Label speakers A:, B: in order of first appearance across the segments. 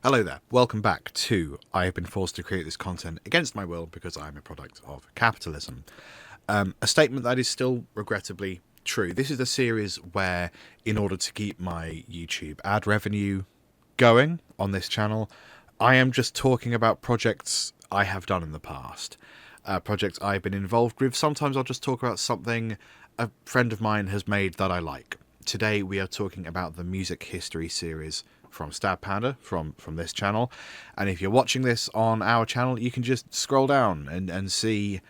A: Hello there, welcome back to I have been forced to create this content against my will because I am a product of capitalism. A statement that is still regrettably true. This is a series where, in order to keep my YouTube ad revenue going on this channel, I am just talking about projects I have done in the past. Projects I've been involved with. Sometimes I'll just talk about something a friend of mine has made that I like. Today we are talking about the music history series from Stab Panda, from this channel. And if you're watching this on our channel, you can just scroll down and see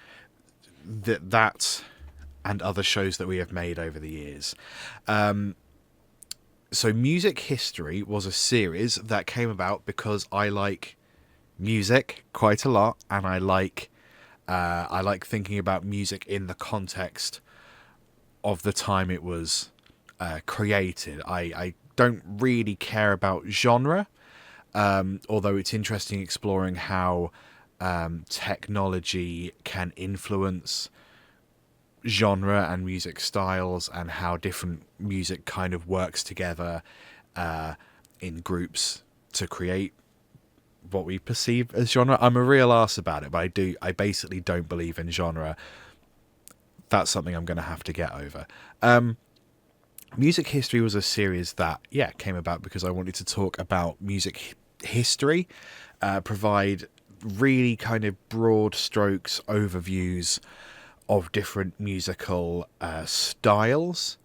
A: that and other shows that we have made over the years. So Music History was a series that came about because I like music quite a lot, and I like thinking about music in the context of the time it was created. I don't really care about genre, although it's interesting exploring how technology can influence genre and music styles, and how different music kind of works together in groups to create what we perceive as genre. I'm a real arse about it, but I basically don't believe in genre. That's something I'm going to have to get over. Music History was a series that, came about because I wanted to talk about music history, provide really kind of broad strokes overviews of different musical styles,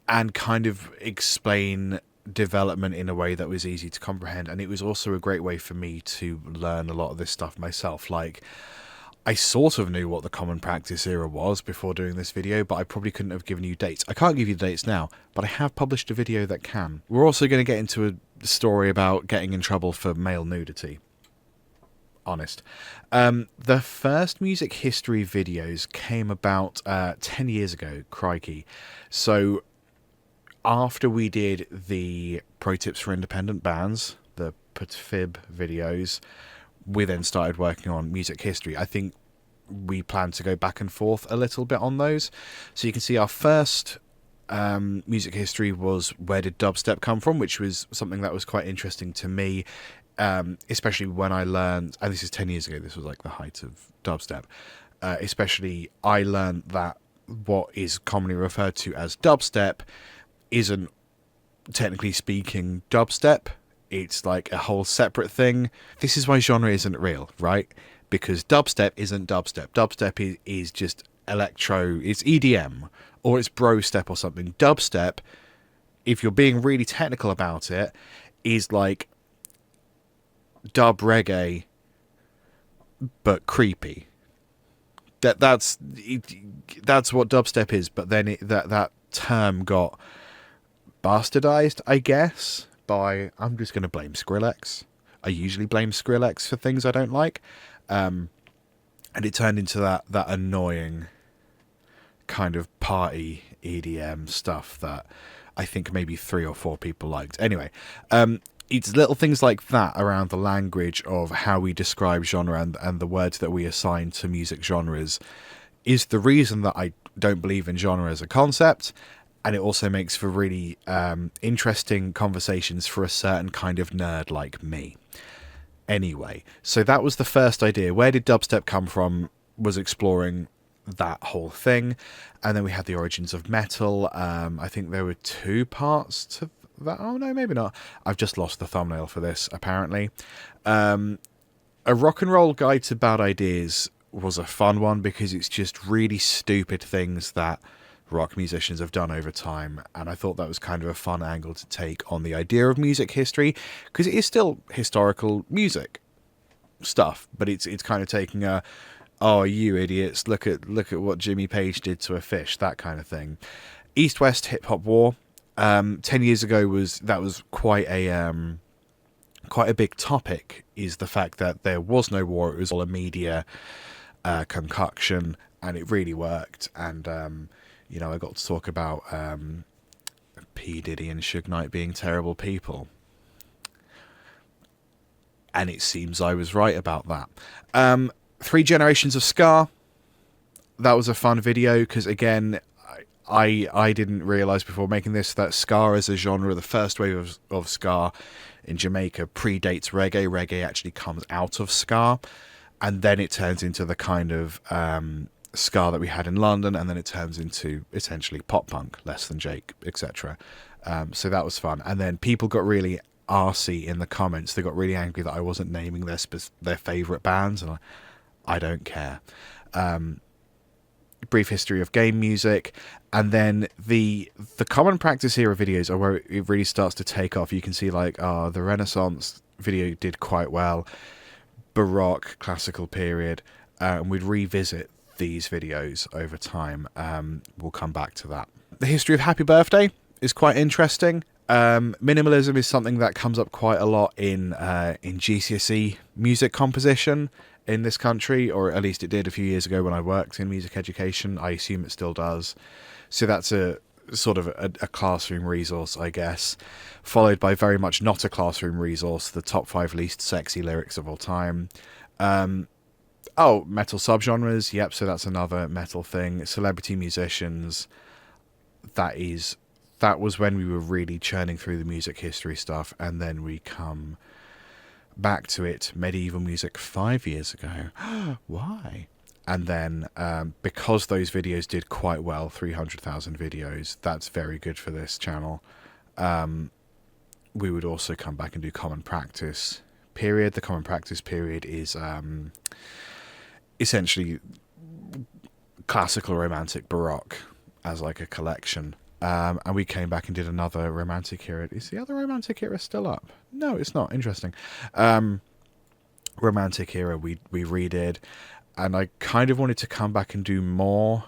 A: and kind of explain development in a way that was easy to comprehend. And it was also a great way for me to learn a lot of this stuff myself. Like, I sort of knew what the Common Practice era was before doing this video, but I probably couldn't have given you dates. I can't give you dates now, but I have published a video that can. We're also going to get into a story about getting in trouble for male nudity. Honest. The first music history videos came about 10 years ago, crikey. So after we did the Pro Tips for Independent Bands, the PTFIB videos, we then started working on music history. I think we plan to go back and forth a little bit on those. So you can see our first music history was Where Did Dubstep Come From, which was something that was quite interesting to me, especially when I learned, and this is 10 years ago, this was like the height of dubstep, especially I learned that what is commonly referred to as dubstep isn't, technically speaking, dubstep. It's like a whole separate thing. This is why genre isn't real, right? Because dubstep isn't dubstep. Dubstep is just electro, it's EDM, or it's bro step or something. Dubstep, if you're being really technical about it, is like dub reggae, but creepy. That's what dubstep is. But then that term got bastardized, I guess, by, I'm just going to blame Skrillex. I usually blame Skrillex for things I don't like. And it turned into that annoying kind of party EDM stuff that I think maybe 3 or 4 people liked. Anyway, it's little things like that around the language of how we describe genre and the words that we assign to music genres is the reason that I don't believe in genre as a concept. And it also makes for really interesting conversations for a certain kind of nerd like me. Anyway, so that was the first idea. Where did dubstep come from? Was exploring that whole thing. And then we had the origins of metal. I think there were 2 parts to that. Oh, no, maybe not. I've just lost the thumbnail for this, apparently. A rock and roll guide to bad ideas was a fun one because it's just really stupid things that rock musicians have done over time, and I thought that was kind of a fun angle to take on the idea of music history, because it is still historical music stuff, but it's kind of taking a, oh, you idiots, look at what Jimmy Page did to a fish, that kind of thing. East-West hip-hop war, 10 years ago was quite a big topic, is the fact that there was no war, it was all a media concoction, and it really worked. And I got to talk about P. Diddy and Suge Knight being terrible people. And it seems I was right about that. 3 Generations of Ska. That was a fun video because, again, I didn't realise before making this that ska as a genre, the first wave of ska in Jamaica predates reggae. Reggae actually comes out of ska, and then it turns into the kind of ska that we had in London, and then it turns into essentially pop punk, Less Than Jake, etc. So that was fun. And then people got really arsey in the comments. They got really angry that I wasn't naming their favourite bands, and I don't care. Brief history of game music, and then the common practice era videos are where it really starts to take off. You can see like the Renaissance video did quite well, Baroque, classical period, and we'd revisit these videos over time. We'll come back to that. The history of Happy Birthday is quite interesting. Minimalism is something that comes up quite a lot in GCSE music composition in this country, or at least it did a few years ago when I worked in music education. I assume it still does. So that's a sort of a classroom resource, I guess, followed by very much not a classroom resource, the top 5 least sexy lyrics of all time. Metal subgenres, yep, so that's another metal thing. Celebrity musicians, that was when we were really churning through the music history stuff, and then we come back to it, medieval music 5 years ago. Why? And then because those videos did quite well, 300,000 videos, that's very good for this channel. We would also come back and do common practice period. The common practice period is essentially classical, romantic, baroque as like a collection. And we came back and did another romantic era. Is the other romantic era still up? No, it's not. Interesting. Romantic era we redid, and I kind of wanted to come back and do more.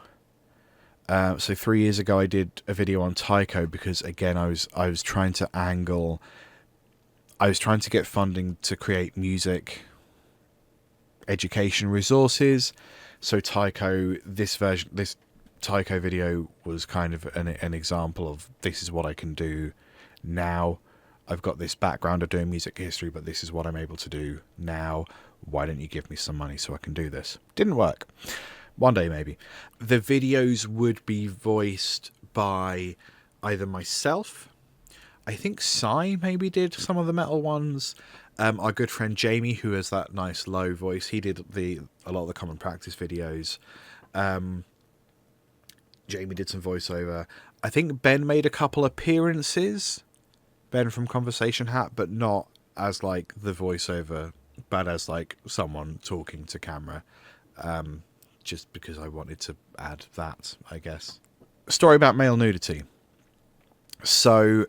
A: So 3 years ago I did a video on Taiko because again I was trying to get funding to create music education resources. So Taiko, this Taiko video was kind of an example of this is what I can do now. I've got this background of doing music history, but this is what I'm able to do now. Why don't you give me some money so I can do this? Didn't work. One day maybe. The videos would be voiced by either myself, I think Sai maybe did some of the metal ones. Our good friend Jamie, who has that nice low voice, he did a lot of the common practice videos. Jamie did some voiceover. I think Ben made a couple appearances. Ben from Conversation Hat, but not as like the voiceover, but as like someone talking to camera. Just because I wanted to add that, I guess. Story about male nudity. So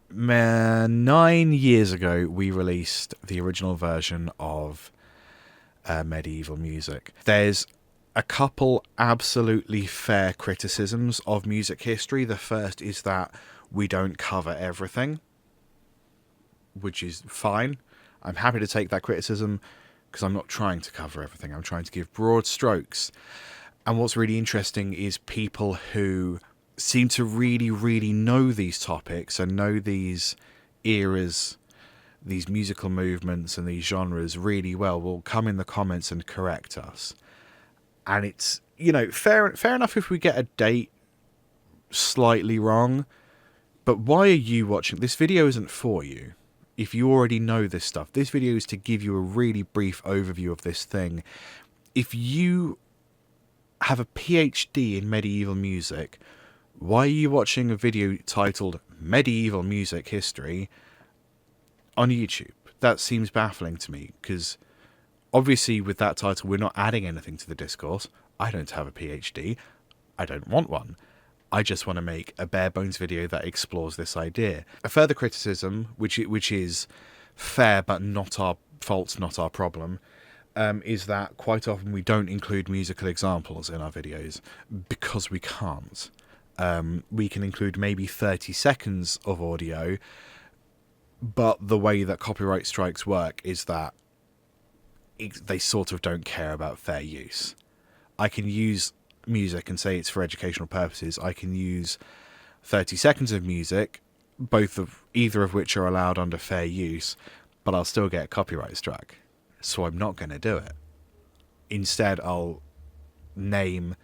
A: 9 years ago, we released the original version of medieval music. There's a couple absolutely fair criticisms of music history. The first is that we don't cover everything, which is fine. I'm happy to take that criticism because I'm not trying to cover everything. I'm trying to give broad strokes. And what's really interesting is people who seem to really, really know these topics and know these eras, these musical movements and these genres really well will come in the comments and correct us. And it's, fair enough if we get a date slightly wrong, but why are you watching? This video isn't for you. If you already know this stuff, this video is to give you a really brief overview of this thing. If you have a PhD in medieval music, why are you watching a video titled Medieval Music History on YouTube? That seems baffling to me, because obviously with that title we're not adding anything to the discourse. I don't have a PhD. I don't want one. I just want to make a bare bones video that explores this idea. A further criticism, which is fair but not our fault, not our problem, is that quite often we don't include musical examples in our videos because we can't. We can include maybe 30 seconds of audio, but the way that copyright strikes work is that they sort of don't care about fair use. I can use music and say it's for educational purposes. I can use 30 seconds of music, either of which are allowed under fair use, but I'll still get copyright struck. So I'm not going to do it. Instead, I'll name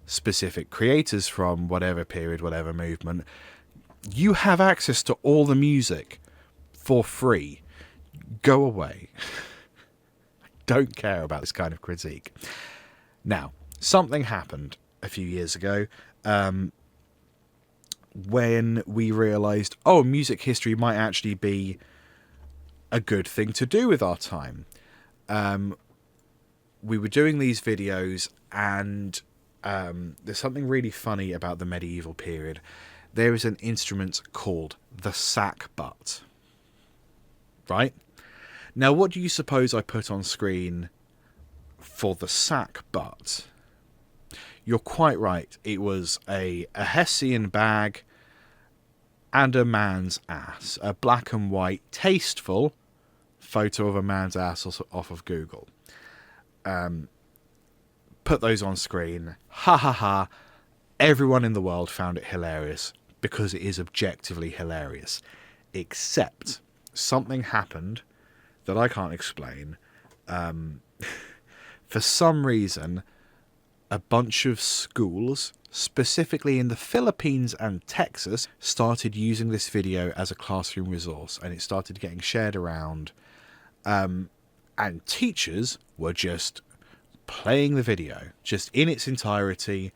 A: specific creators from whatever period, whatever movement, you have access to all the music for free. Go away. Don't care about this kind of critique. Now, something happened a few years ago when we realised, oh, music history might actually be a good thing to do with our time. We were doing these videos, and there's something really funny about the medieval period. There is an instrument called the sackbut. Right? Now, what do you suppose I put on screen for the sackbut? You're quite right. It was a Hessian bag and a man's ass. A black and white, tasteful photo of a man's ass off of Google. Put those on screen. Ha ha ha. Everyone in the world found it hilarious because it is objectively hilarious. Except something happened that I can't explain. For some reason, a bunch of schools, specifically in the Philippines and Texas, started using this video as a classroom resource, and it started getting shared around. And teachers were just playing the video, just in its entirety,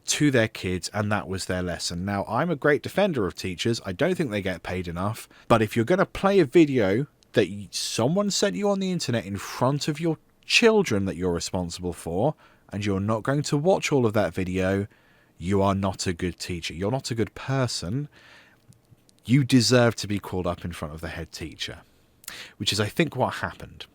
A: to their kids, and that was their lesson. Now, I'm a great defender of teachers. I don't think they get paid enough. But if you're going to play a video that someone sent you on the internet in front of your children that you're responsible for, and you're not going to watch all of that video, you are not a good teacher. You're not a good person. You deserve to be called up in front of the head teacher, which is, I think, what happened.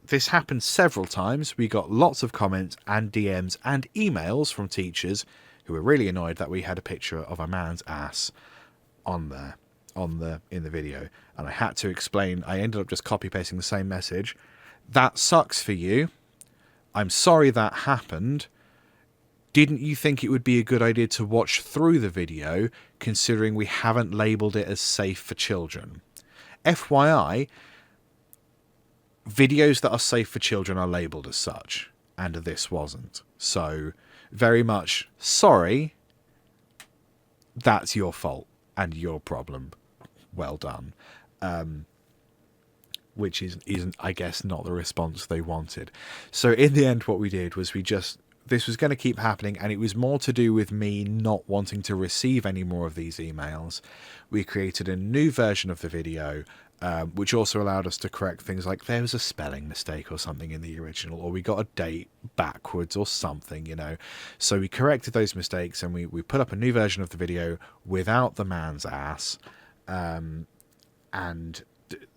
A: This happened several times. We got lots of comments and DMs and emails from teachers who were really annoyed that we had a picture of a man's ass on there, in the video. And I had to explain. I ended up just copy pasting the same message. That sucks for you. I'm sorry that happened. Didn't you think it would be a good idea to watch through the video, considering we haven't labelled it as safe for children? FYI, videos that are safe for children are labelled as such, and this wasn't. So, very much sorry. That's your fault and your problem. Well done. Which isn't, I guess, not the response they wanted. So in the end, what we did was this was going to keep happening, and it was more to do with me not wanting to receive any more of these emails. We created a new version of the video, which also allowed us to correct things like there was a spelling mistake or something in the original, or we got a date backwards or something, you know. So we corrected those mistakes, and we put up a new version of the video without the man's ass, and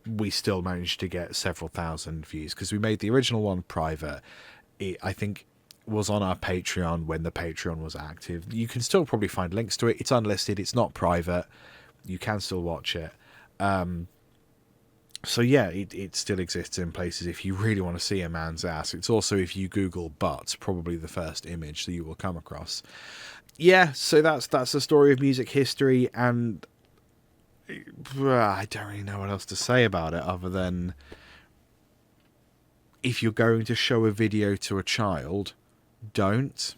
A: we still managed to get several thousand views because we made the original one private. It, I think, was on our Patreon when the Patreon was active. You can still probably find links to it. It's unlisted. It's not private. You can still watch it. So yeah, it still exists in places if you really want to see a man's ass. It's also, if you Google butt, probably the first image that you will come across. Yeah, so that's the story of music history, and I don't really know what else to say about it other than if you're going to show a video to a child, don't.